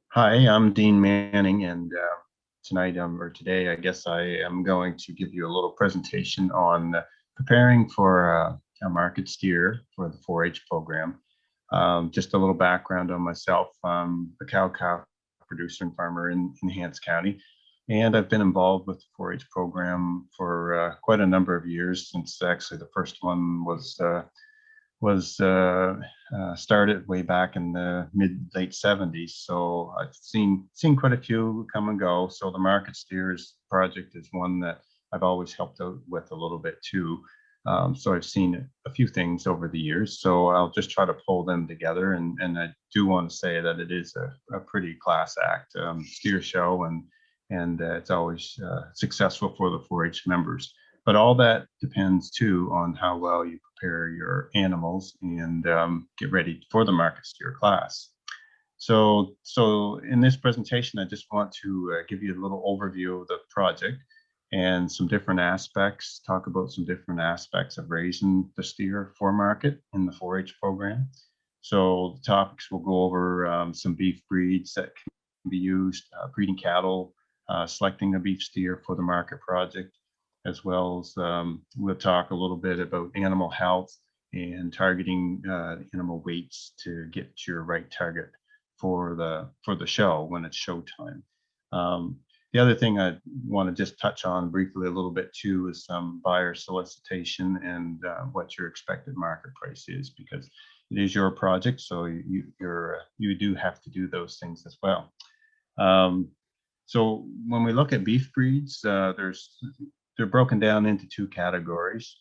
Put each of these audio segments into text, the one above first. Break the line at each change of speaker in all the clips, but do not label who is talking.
Hi, I'm Dean Manning, and tonight or today, I guess I am going to give you a little presentation on preparing for a market steer for the 4-H program. Just a little background on myself. I'm a cow producer and farmer in Hants County, and I've been involved with the 4-H program for quite a number of years, since actually the first one was started way back in the mid late 70s. So I've seen quite a few come and go. So the Market Steers project is one that I've always helped out with a little bit too. So I've seen a few things over the years. So I'll just try to pull them together. And I do want to say that it is a pretty class act steer show, and it's always successful for the 4-H members. But all that depends too on how well you prepare your animals and get ready for the market steer class. So in this presentation, I just want to give you a little overview of the project and some different aspects, talk about some different aspects of raising the steer for market in the 4-H program. So the topics will go over some beef breeds that can be used, breeding cattle, selecting a beef steer for the market project, as well as we'll talk a little bit about animal health and targeting animal weights to get your right target for the show when it's showtime. The other thing I want to just touch on briefly a little bit too is some buyer solicitation and what your expected market price is, because it is your project, so you do have to do those things as well. So when we look at beef breeds, they're broken down into two categories.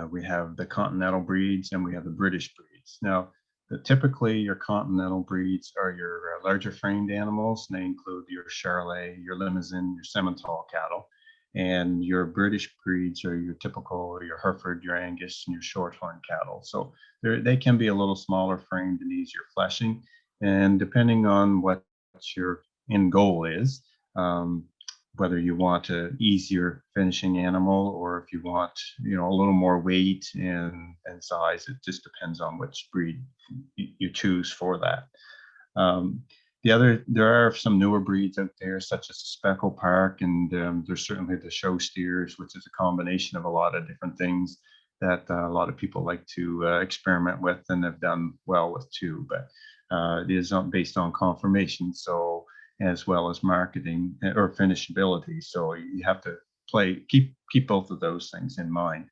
We have the continental breeds and we have the British breeds. Now, typically your continental breeds are your larger framed animals, and they include your Charolais, your Limousin, your Simmental cattle. And your British breeds are your typical, your Hereford, your Angus, and your Shorthorn cattle. So they can be a little smaller framed and easier fleshing. And depending on what your end goal is, whether you want an easier finishing animal or if you want, a little more weight and size, it just depends on which breed you choose for that. There are some newer breeds out there, such as the Speckle Park, and there's certainly the show steers, which is a combination of a lot of different things that a lot of people like to experiment with and have done well with too. But it is based on conformation, so as well as marketing or finishability. So you have to keep both of those things in mind.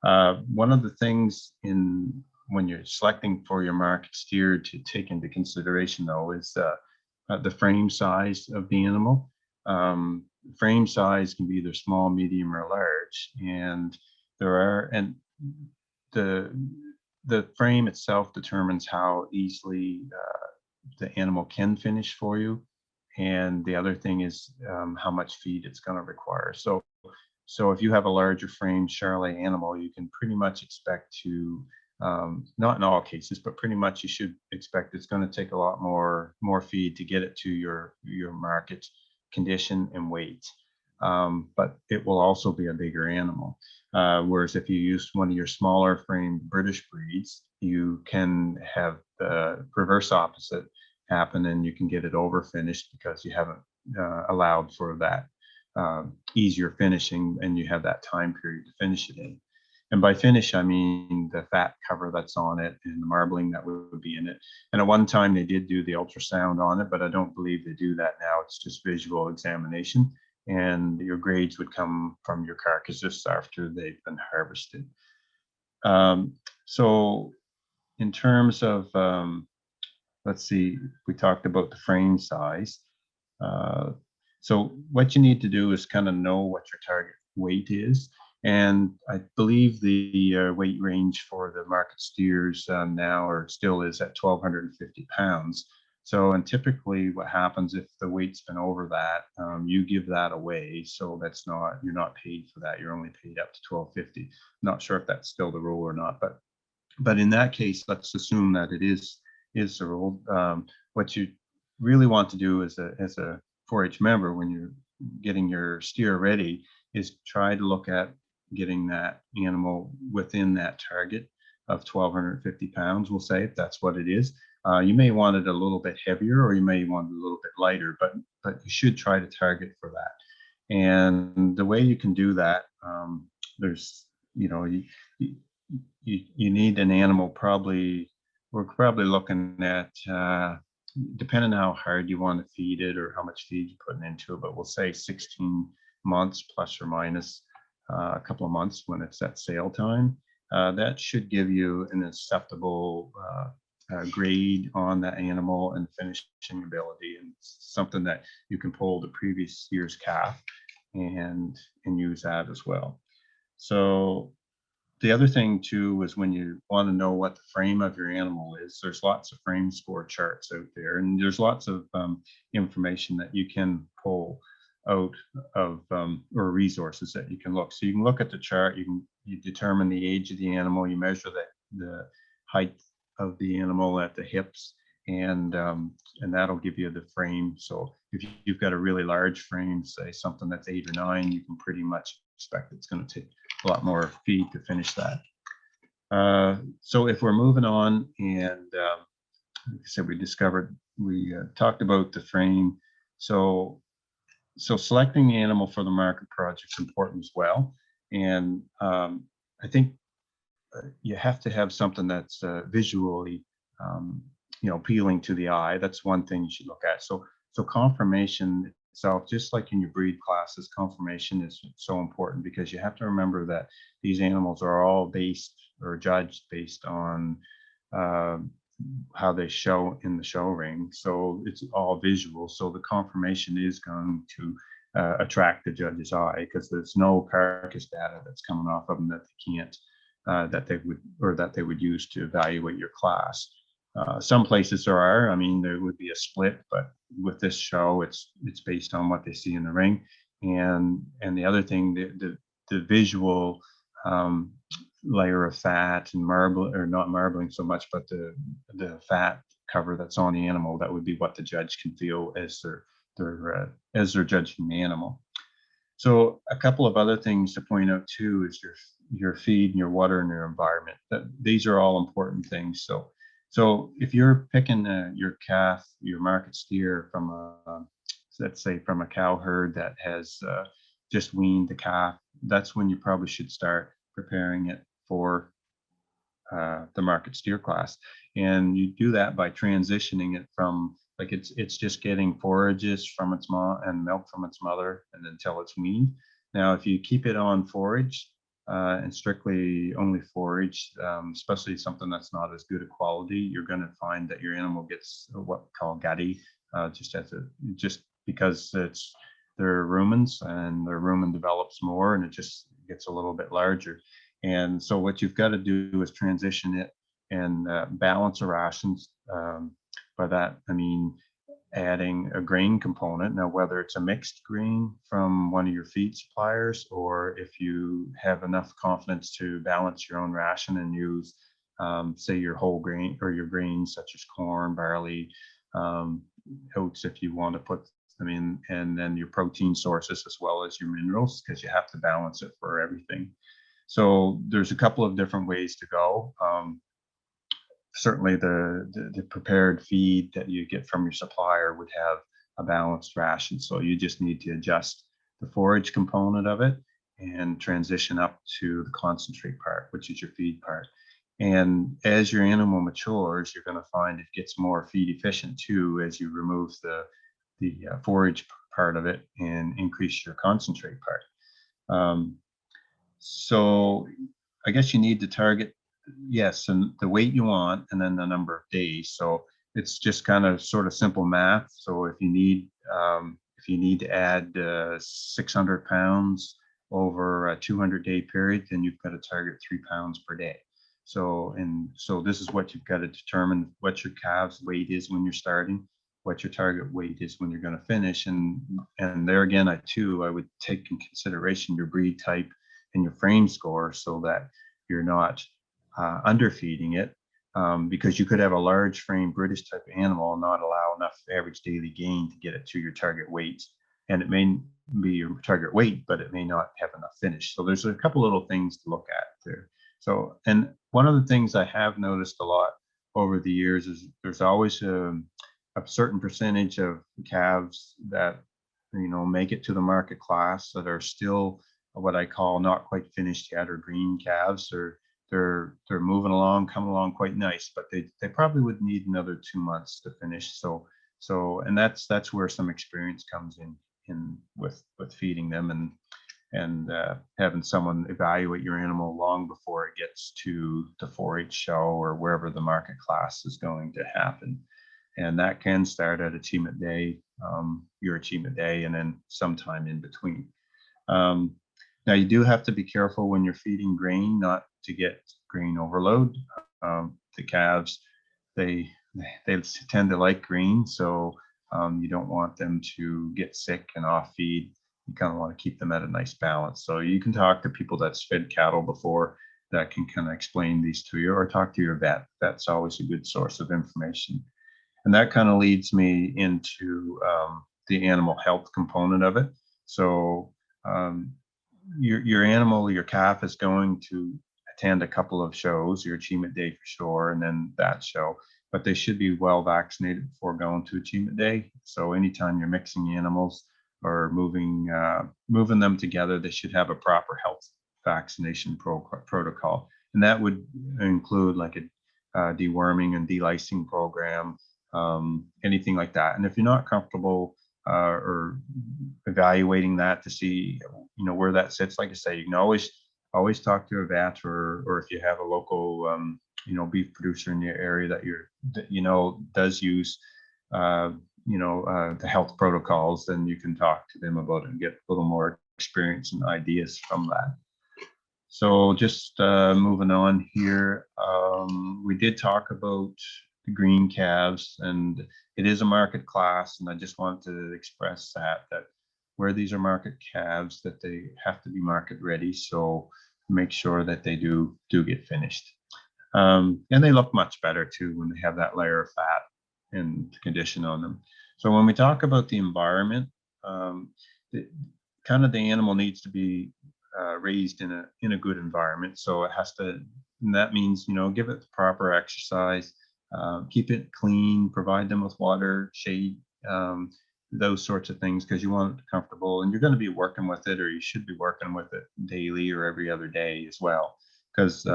One of the things when you're selecting for your market steer to take into consideration, though, is the frame size of the animal. Frame size can be either small, medium, or large, and the frame itself determines how easily the animal can finish for you. And the other thing is how much feed it's going to require. So if you have a larger frame Charolais animal, you can pretty much expect to, not in all cases, but pretty much you should expect it's going to take a lot more feed to get it to your market condition and weight. But it will also be a bigger animal. Whereas if you use one of your smaller frame British breeds, you can have the reverse opposite happen, and you can get it over finished because you haven't allowed for that easier finishing, and you have that time period to finish it in. And by finish, I mean the fat cover that's on it and the marbling that would be in it. And at one time they did do the ultrasound on it, but I don't believe they do that now. It's just visual examination, and your grades would come from your carcasses after they've been harvested. So in terms of let's see, we talked about the frame size. So what you need to do is kind of know what your target weight is. And I believe the weight range for the market steers now still is at 1,250 pounds. So, and typically what happens if the weight's been over that, you give that away. So you're not paid for that. You're only paid up to 1,250. Not sure if that's still the rule or not, but in that case, let's assume that it is the rule. What you really want to do as a 4-H member when you're getting your steer ready is try to look at getting that animal within that target. of 1,250 pounds, we'll say, if that's what it is. You may want it a little bit heavier, or you may want it a little bit lighter, but you should try to target for that. And the way you can do that, there's, you know, you need an animal probably, we're probably looking at, depending on how hard you want to feed it or how much feed you're putting into it, but we'll say 16 months plus or minus a couple of months when it's at sale time. That should give you an acceptable grade on that animal and finishing ability, and something that you can pull the previous year's calf and use that as well. So the other thing too is when you want to know what the frame of your animal is, there's lots of frame score charts out there, and there's lots of information that you can pull out of or resources that you can look. So you can look at the chart, you determine the age of the animal, you measure the height of the animal at the hips, and that'll give you the frame. So if you've got a really large frame, say something that's 8 or 9, you can pretty much expect it's going to take a lot more feed to finish that. So if we're moving on, and like I said, we talked about the frame. So selecting the animal for the market project is important as well. And I think you have to have something that's visually, appealing to the eye. That's one thing you should look at. So conformation itself, just like in your breed classes, conformation is so important, because you have to remember that these animals are all based or judged based on how they show in the show ring. So it's all visual. So the conformation is going to attract the judge's eye, because there's no carcass data that's coming off of them that they can't, that they would use to evaluate your class. Some places there are, I mean, there would be a split, but with this show, it's based on what they see in the ring. And the other thing, the visual layer of fat and marble, or not marbling so much, but the fat cover that's on the animal, that would be what the judge can feel as they're judging the animal. So a couple of other things to point out too is your feed and your water and your environment. These are all important things. So if you're picking your calf, your market steer from let's say from a cow herd that has just weaned the calf, that's when you probably should start preparing it for the market steer class. And you do that by transitioning it from, like, it's just getting forages from its mom and milk from its mother, and until it's weaned. Now, if you keep it on forage and strictly only forage, especially something that's not as good a quality, you're going to find that your animal gets what we call gutty, just because they're rumens, and their rumen develops more, and it just gets a little bit larger. And so what you've got to do is transition it and balance the rations. By that, I mean adding a grain component. Now, whether it's a mixed grain from one of your feed suppliers, or if you have enough confidence to balance your own ration and use, say, your whole grain or your grains such as corn, barley, oats, if you want to put them in, and then your protein sources as well as your minerals, because you have to balance it for everything. So there's a couple of different ways to go. Certainly the prepared feed that you get from your supplier would have a balanced ration. So you just need to adjust the forage component of it and transition up to the concentrate part, which is your feed part. And as your animal matures, you're going to find it gets more feed efficient too, as you remove the forage part of it and increase your concentrate part. So I guess you need to target, yes, and the weight you want, and then the number of days. So it's just kind of sort of simple math. So if you need to add 600 pounds over a 200-day period, then you've got to target 3 pounds per day. So this is what you've got to determine: what your calf's weight is when you're starting, what your target weight is when you're going to finish, and there again, I would take in consideration your breed type and your frame score, so that you're not underfeeding it, because you could have a large frame British type of animal and not allow enough average daily gain to get it to your target weight. And it may be your target weight, but it may not have enough finish. So there's a couple little things to look at there. So, and one of the things I have noticed a lot over the years is there's always a certain percentage of calves that, make it to the market class that are still what I call not quite finished yet, or green calves, or they're moving along, coming along quite nice, but they probably would need another 2 months to finish. And that's where some experience comes in with feeding them, and having someone evaluate your animal long before it gets to the 4-H show or wherever the market class is going to happen. And that can start at achievement day, your achievement day, and then sometime in between. Now, you do have to be careful when you're feeding grain not to get grain overload. The calves, they they tend to like green, so you don't want them to get sick and off feed. You kind of want to keep them at a nice balance. So you can talk to people that's fed cattle before that can kind of explain these to you, or talk to your vet. That's always a good source of information. And that kind of leads me into the animal health component of it. So um, your animal, your calf, is going to attend a couple of shows, your achievement day for sure, and then that show. But they should be well vaccinated before going to achievement day. So anytime you're mixing animals or moving them together, they should have a proper health vaccination protocol, and that would include like a deworming and delicing program, anything like that. And if you're not comfortable or evaluating that to see, where that sits, like I say, you can always talk to a vet, or if you have a local, beef producer in your area that does use, the health protocols, then you can talk to them about it and get a little more experience and ideas from that. So just moving on here, we did talk about the green calves, and it is a market class, and I just want to express that where these are market calves, that they have to be market ready. So make sure that they do get finished. And they look much better too when they have that layer of fat and condition on them. So when we talk about the environment, the, kind of the animal needs to be raised in a good environment. So it has to, and that means, give it the proper exercise, keep it clean, provide them with water, shade, those sorts of things, because you want it comfortable, and you're going to be working with it, or you should be working with it daily or every other day as well. Because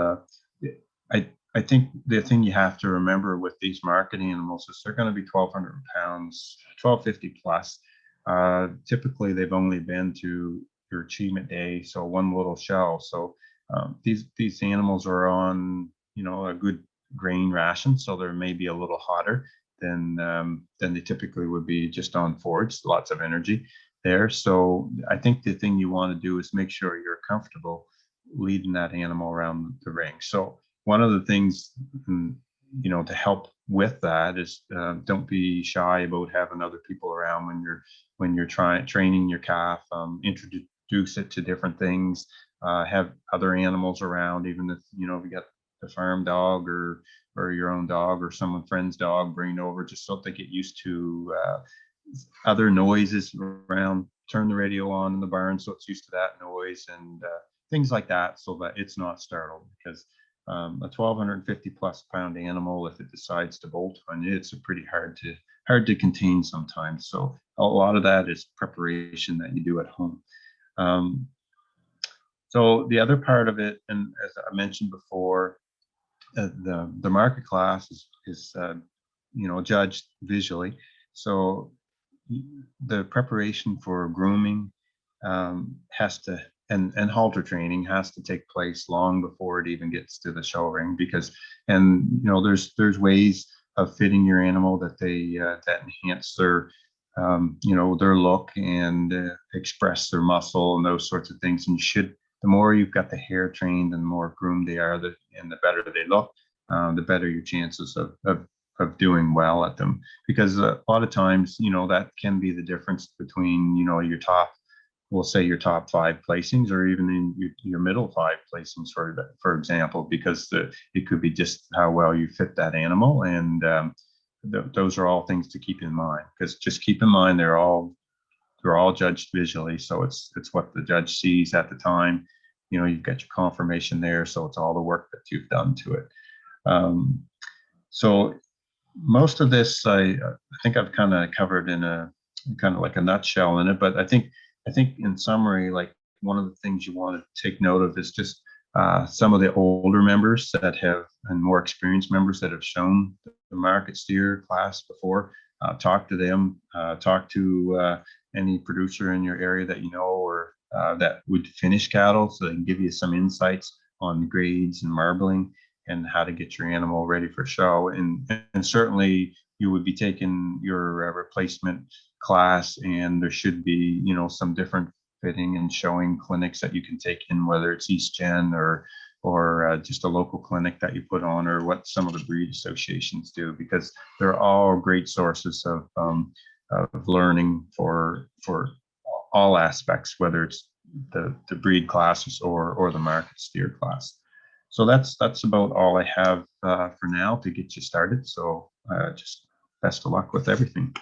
I think the thing you have to remember with these market animals is they're going to be 1,200 pounds, 1,250 plus. Typically, they've only been to your achievement day, so one little show. So these animals are on, a good grain ration, so they're maybe a little hotter than they typically would be just on forage. Lots of energy there. So I think the thing you want to do is make sure you're comfortable leading that animal around the ring. So one of the things, to help with that is don't be shy about having other people around when you're training your calf. Introduce it to different things. Have other animals around, even if you got the farm dog or your own dog or someone friend's dog, bring it over just so they get used to other noises around. Turn the radio on in the barn so it's used to that noise, and things like that, so that it's not startled. Because a 1,250 plus pound animal, if it decides to bolt on you, it's a pretty hard to contain sometimes. So a lot of that is preparation that you do at home. So the other part of it, and as I mentioned before, the market class is judged visually. So the preparation for grooming has to, and halter training has to take place long before it even gets to the show ring, because there's ways of fitting your animal that that enhance their their look and express their muscle and those sorts of things. And the more you've got the hair trained and the more groomed they are, and the better they look, the better your chances of doing well at them. Because a lot of times, that can be the difference between, your top, we'll say your top 5 placings, or even in your middle 5 placings, for example, because it could be just how well you fit that animal. And those are all things to keep in mind, because just keep in mind they're all judged visually. So it's what the judge sees at the time. you've got your confirmation there. So it's all the work that you've done to it. Um, so most of this, I think I've kind of covered in a kind of like a nutshell in it, but I think in summary, like one of the things you want to take note of is just some of the older members that have and more experienced members that have shown the market steer class before. Talk to them. Talk to any producer in your area that you know or that would finish cattle, so they can give you some insights on grades and marbling and how to get your animal ready for show. And certainly you would be taking your replacement class, and there should be, some different fitting and showing clinics that you can take in, whether it's East Gen or just a local clinic that you put on, or what some of the breed associations do, because they're all great sources of learning for all aspects, whether it's the breed classes or the market steer class. So that's about all I have for now to get you started. So just best of luck with everything.